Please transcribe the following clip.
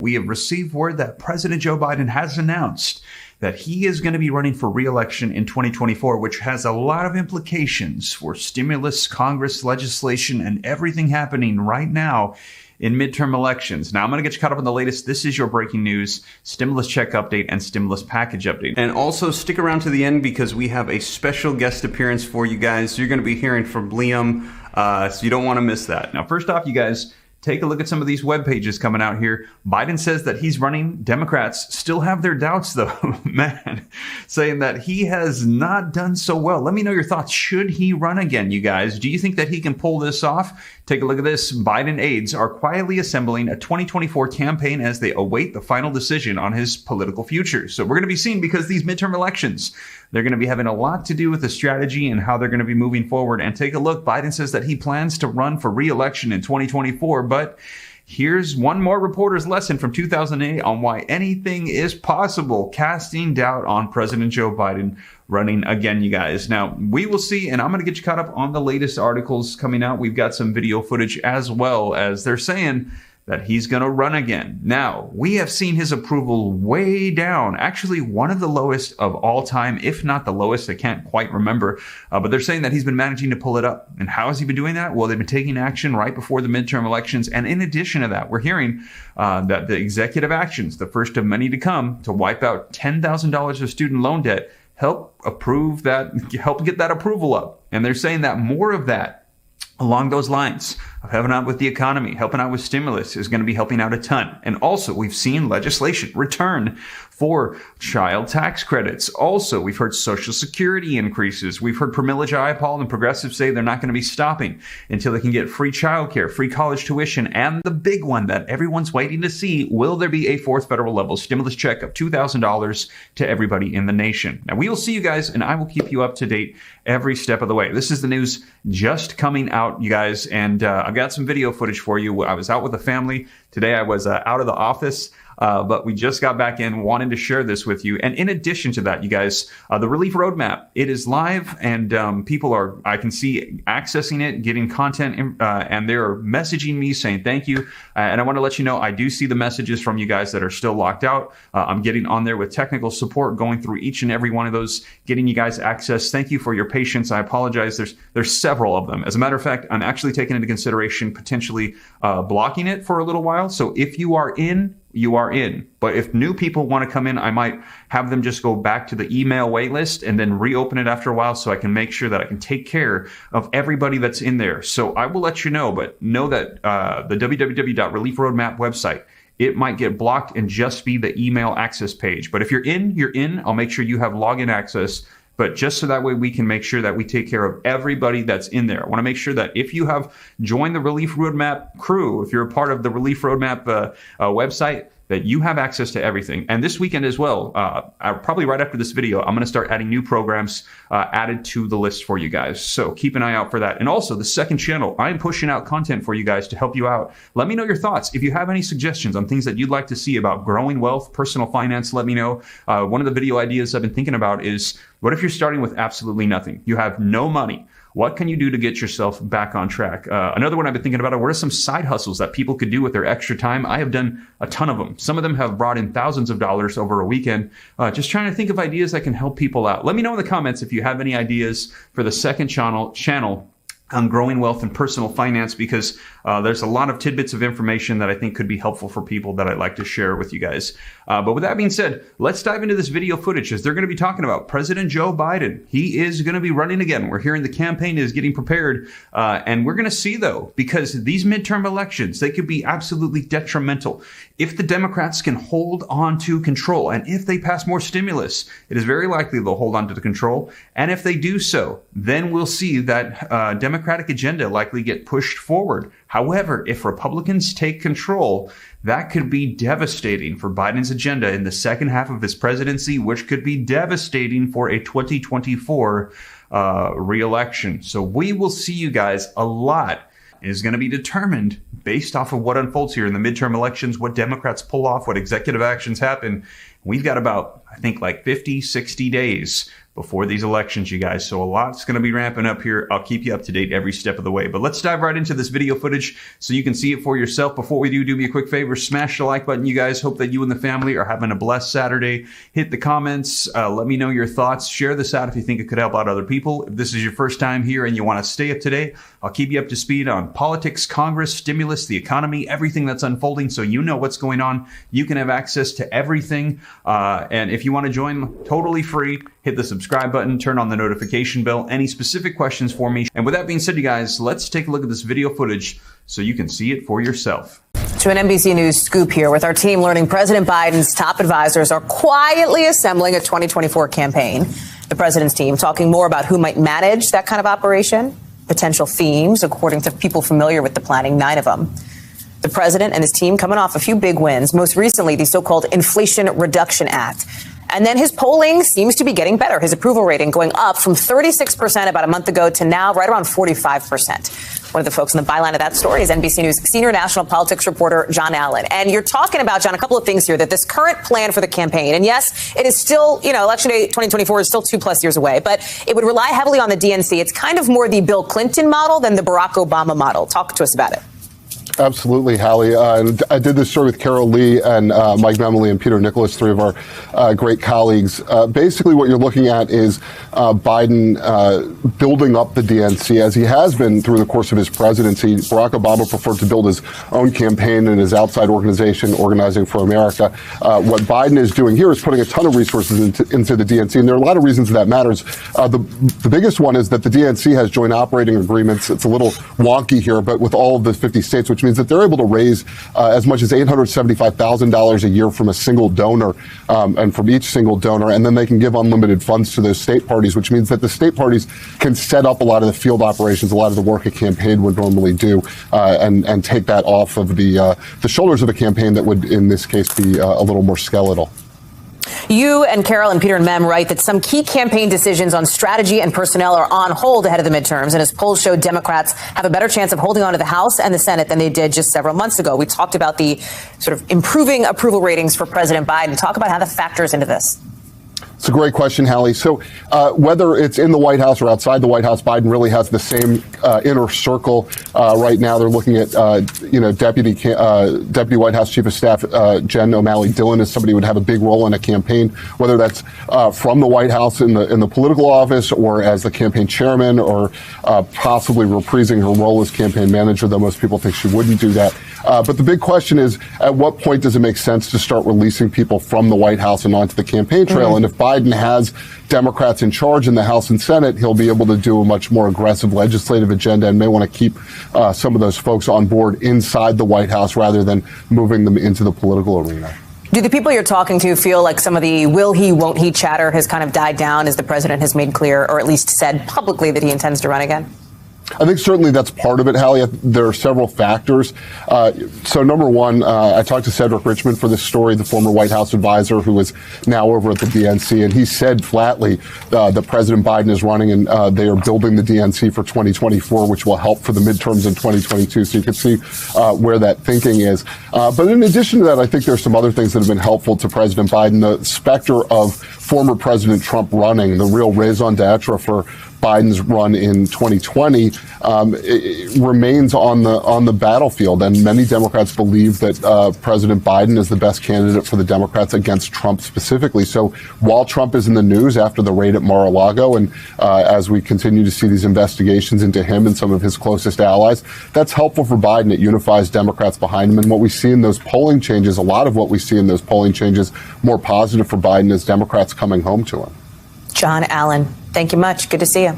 We have received word that President Joe Biden has announced that he is going to be running for re-election in 2024, which has a lot of implications for stimulus, Congress legislation, and everything happening right now in midterm elections. Now, I'm going to get you caught up on the latest. This is your breaking news, stimulus check update and stimulus package update. And also stick around to the end because we have a special guest appearance for you guys. You're going to be hearing from Liam, so you don't want to miss that. Now, first off, you guys, take a look at some of these web pages coming out here. Biden says that he's running. Democrats still have their doubts, though, man, saying that he has not done so well. Let me know your thoughts. Should he run again, you guys? Do you think that he can pull this off? Take a look at this. Biden aides are quietly assembling a 2024 campaign as they await the final decision on his political future. So we're going to be seeing, because these midterm elections, they're going to be having a lot to do with the strategy and how they're going to be moving forward. And take a look. Biden says that he plans to run for re-election in 2024, but here's one more reporter's lesson from 2008 on why anything is possible, casting doubt on President Joe Biden running again, you guys. Now, we will see, and I'm going to get you caught up on the latest articles coming out. We've got some video footage as well, as they're saying that he's going to run again. Now, we have seen his approval way down, actually one of the lowest of all time, if not the lowest. I can't quite remember, but they're saying that he's been managing to pull it up. And how has he been doing that? Well, they've been taking action right before the midterm elections. And in addition to that, we're hearing that the executive actions, the first of many to come, to wipe out $10,000 of student loan debt, help get that approval up. And they're saying that more of that along those lines of helping out with the economy, helping out with stimulus, is going to be helping out a ton. And also, we've seen legislation return for child tax credits. Also, we've heard Social Security increases. We've heard Pramila Jayapal and progressives say they're not going to be stopping until they can get free childcare, free college tuition, and the big one that everyone's waiting to see, will there be a fourth federal level stimulus check of $2,000 to everybody in the nation? Now, we will see you guys, and I will keep you up to date every step of the way. This is the news just coming out, you guys, and I've got some video footage for you. I was out with the family. Today I was out of the office, but we just got back in, wanting to share this with you. And in addition to that, you guys, the Relief Roadmap, it is live, and people are, I can see, accessing it, getting content, and they're messaging me saying thank you. And I want to let you know, I do see the messages from you guys that are still locked out. I'm getting on there with technical support, going through each and every one of those, getting you guys access. Thank you for your patience. I apologize. There's several of them. As a matter of fact, I'm actually taking into consideration potentially blocking it for a little while. So if you are in, you are in. But if new people want to come in, I might have them just go back to the email wait list and then reopen it after a while, so I can make sure that I can take care of everybody that's in there. So I will let you know, but know that the www.relief roadmap website, it might get blocked and just be the email access page. But if you're in, you're in. I'll make sure you have login access. But just so that way we can make sure that we take care of everybody that's in there. I want to make sure that if you have joined the Relief Roadmap crew, if you're a part of the Relief Roadmap website, that you have access to everything. And this weekend as well, probably right after this video, I'm going to start adding new programs added to the list for you guys. So keep an eye out for that. And also the second channel, I'm pushing out content for you guys to help you out. Let me know your thoughts. If you have any suggestions on things that you'd like to see about growing wealth, personal finance, let me know. One of the video ideas I've been thinking about is, what if you're starting with absolutely nothing? You have no money. What can you do to get yourself back on track? Another one I've been thinking about are, what are some side hustles that people could do with their extra time? I have done a ton of them. Some of them have brought in thousands of dollars over a weekend. Just trying to think of ideas that can help people out. Let me know in the comments if you have any ideas for the second channel on growing wealth and personal finance, because there's a lot of tidbits of information that I think could be helpful for people that I'd like to share with you guys. But with that being said, let's dive into this video footage, as they're going to be talking about President Joe Biden. He is going to be running again. We're hearing the campaign is getting prepared. And we're going to see, though, because these midterm elections, they could be absolutely detrimental. If the Democrats can hold on to control, and if they pass more stimulus, it is very likely they'll hold on to the control. And if they do so, then we'll see that Democratic agenda likely get pushed forward. However, if Republicans take control, that could be devastating for Biden's agenda in the second half of his presidency, which could be devastating for a 2024 re-election. So we will see, you guys. A lot is going to be determined based off of what unfolds here in the midterm elections, what Democrats pull off, what executive actions happen. We've got about, I think, like 50, 60 days before these elections, you guys. So a lot's going to be ramping up here. I'll keep you up to date every step of the way. But let's dive right into this video footage so you can see it for yourself. Before we do me a quick favor, smash the like button, you guys. Hope that you and the family are having a blessed Saturday. Hit the comments. Let me know your thoughts. Share this out if you think it could help out other people. If this is your first time here and you want to stay up to date, I'll keep you up to speed on politics, Congress, stimulus, the economy, everything that's unfolding, so you know what's going on. You can have access to everything. And if you want to join, totally free. Hit the subscribe button, turn on the notification bell. Any specific questions for me? And with that being said, you guys, let's take a look at this video footage so you can see it for yourself. To an NBC News scoop here with our team learning President Biden's top advisors are quietly assembling a 2024 campaign. The president's team talking more about who might manage that kind of operation, potential themes, according to people familiar with the planning, 9 of them. The president and his team coming off a few big wins, most recently the so-called Inflation Reduction Act. And then his polling seems to be getting better. His approval rating going up from 36% about a month ago to now right around 45%. One of the folks in the byline of that story is NBC News senior national politics reporter John Allen. And you're talking about, John, a couple of things here, that this current plan for the campaign, and yes, it is still, Election Day 2024 is still 2+ years away, but it would rely heavily on the DNC. It's kind of more the Bill Clinton model than the Barack Obama model. Talk to us about it. Absolutely, Hallie. And I did this story with Carol Lee and Mike Memoli and Peter Nicholas, 3 of our great colleagues. Basically, what you're looking at is Biden building up the DNC, as he has been through the course of his presidency. Barack Obama preferred to build his own campaign and his outside organization, Organizing for America. What Biden is doing here is putting a ton of resources into the DNC, and there are a lot of reasons that matters. The biggest one is that the DNC has joint operating agreements. It's a little wonky here, but with all of the 50 states, which means that they're able to raise as much as $875,000 a year from a single donor, and from each single donor, and then they can give unlimited funds to those state parties, which means that the state parties can set up a lot of the field operations, a lot of the work a campaign would normally do, and take that off of the shoulders of a campaign that would, in this case, be a little more skeletal. You and Carol and Peter and Mem write that some key campaign decisions on strategy and personnel are on hold ahead of the midterms. And as polls show, Democrats have a better chance of holding on to the House and the Senate than they did just several months ago. We talked about the sort of improving approval ratings for President Biden. Talk about how that factors into this. It's a great question, Hallie. So whether it's in the White House or outside the White House, Biden really has the same inner circle. Right now, they're looking at, Deputy White House Chief of Staff Jen O'Malley Dillon as somebody who would have a big role in a campaign, whether that's from the White House in the political office or as the campaign chairman or possibly reprising her role as campaign manager, though most people think she wouldn't do that. But the big question is, at what point does it make sense to start releasing people from the White House and onto the campaign trail? And if Biden has Democrats in charge in the House and Senate, he'll be able to do a much more aggressive legislative agenda and may want to keep some of those folks on board inside the White House rather than moving them into the political arena. Do the people you're talking to feel like some of the will he, won't he chatter has kind of died down as the president has made clear, or at least said publicly, that he intends to run again? I think certainly that's part of it, Hallie. There are several factors. So number one, I talked to Cedric Richmond for this story, the former White House advisor who is now over at the DNC, and he said flatly that President Biden is running and they are building the DNC for 2024, which will help for the midterms in 2022. So you can see where that thinking is. But in addition to that, I think there's some other things that have been helpful to President Biden. The specter of former President Trump running, the real raison d'etre for Biden's run in 2020 remains on the battlefield, and many Democrats believe that President Biden is the best candidate for the Democrats against Trump specifically. So while Trump is in the news after the raid at Mar-a-Lago, and as we continue to see these investigations into him and some of his closest allies, that's helpful for Biden. It unifies Democrats behind him, and what we see in those polling changes, a lot of what we see in those polling changes, more positive for Biden as Democrats coming home to him. John Allen, thank you much. Good to see you.